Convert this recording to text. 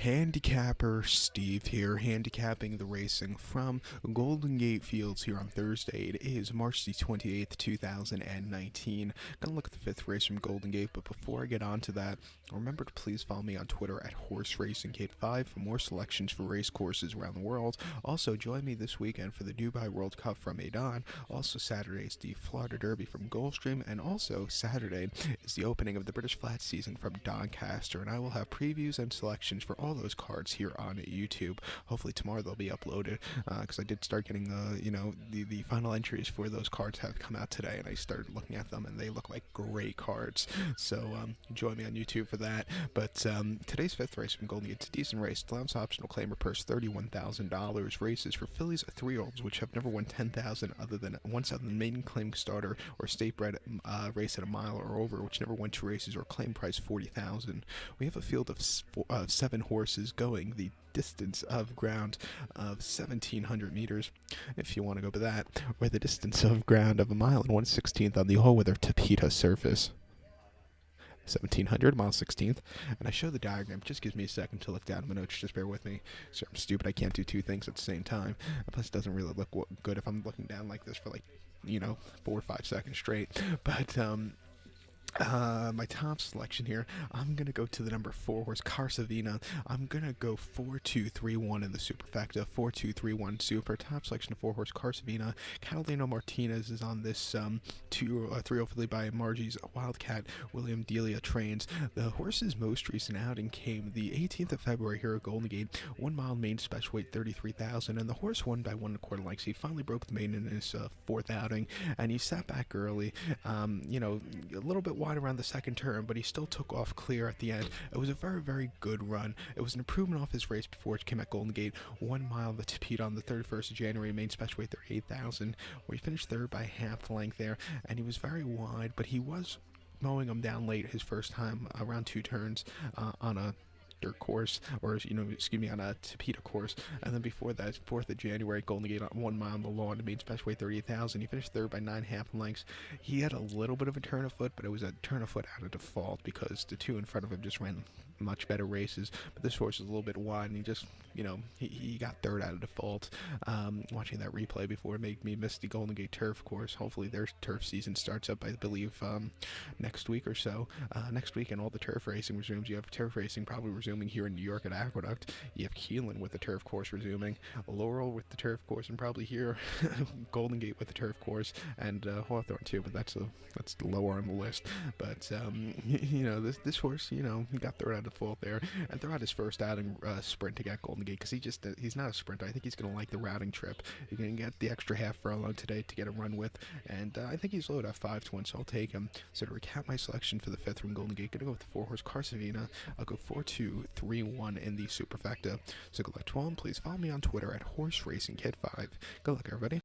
Handicapper Steve here, handicapping the racing from Golden Gate Fields here on Thursday. It is March the 28th, 2019. Gonna look at the fifth race from Golden Gate, but before I get on to that, remember to please follow me on Twitter at HorseRacingKate5 for more selections for race courses around the world. Also, join me this weekend for the Dubai World Cup from Adan. Also, Saturday is the Florida Derby from Gulfstream, and also Saturday is the opening of the British Flat season from Doncaster, and I will have previews and selections for all those cards here on YouTube. Hopefully tomorrow they'll be uploaded, because I did start getting the final entries for those cards have come out today, and I started looking at them and they look like great cards. So join me on YouTube for that. But today's fifth race from Golden Gate, it's a decent race. Allowance optional claimer purse $31,000. Races for fillies 3-year-olds which have never won 10,000 other than once on the maiden claim starter or state bred race at a mile or over, which never won 2 races, or claim price 40,000. We have a field of 7 horses going the distance of ground of 1,700 meters, if you want to go by that, or the distance of ground of 1 mile and 1/16 on the all-weather Tapeta surface. 1,700, mile 16th, and I show the diagram. It just gives me a second to look down at my notes. Just bear with me. So I'm stupid. I can't do 2 things at the same time. Plus, it doesn't really look good if I'm looking down like this for 4 or 5 seconds straight. But my top selection here, I'm going to go to the number 4 horse, Carsavina. I'm going to go 4-2-3-1 in the superfecta, 4-2-3-1 super. Top selection of 4 horse, Carsavina. Catalino Martinez is on this 3-0 filly by Margie's Wildcat. William Delia trains. The horse's most recent outing came the 18th of February here at Golden Gate. 1 mile main special weight, 33,000, and the horse won by 1 1/4 lengths. He finally broke the main in his 4th outing, and he sat back early. A little bit wide around the second turn, but he still took off clear at the end. It was a very, very good run. It was an improvement off his race before it came at Golden Gate. 1 mile the Tapeta on the 31st of January, main special weight 38,000, where he finished third by half length there, and he was very wide, but he was mowing him down late his first time, around 2 turns on a dirt course, or on a Tapeta course. And then before that, 4th of January, Golden Gate on 1 mile on the lawn, main special weight 38,000. He finished third by 9.5 lengths. He had a little bit of a turn of foot, but it was a turn of foot out of default because the 2 in front of him just ran much better races. But this horse is a little bit wide, and he just he got third out of default. Watching that replay before made me miss the Golden Gate turf course. Hopefully their turf season starts up, I believe, next week or so. Next week, and all the turf racing resumes. You have turf racing probably resuming here in New York at Aqueduct. You have Keelan with the turf course resuming, Laurel with the turf course, and probably here Golden Gate with the turf course, and Hawthorne too. But that's lower on the list. But this horse, he got third out of default there, and throughout his first outing sprinting at Golden Gate, because he's not a sprinter. I think he's going to like the routing trip. You're going to get the extra half furlong today to get a run with, and I think he's loaded at 5-1, so I'll take him. So to recap my selection for the 5th from Golden Gate, going to go with the 4 horse Carsavina. I'll go 4-2-3-1 in the superfecta. So good luck to all, and please follow me on Twitter at HorseRacingKid5. Good luck, everybody.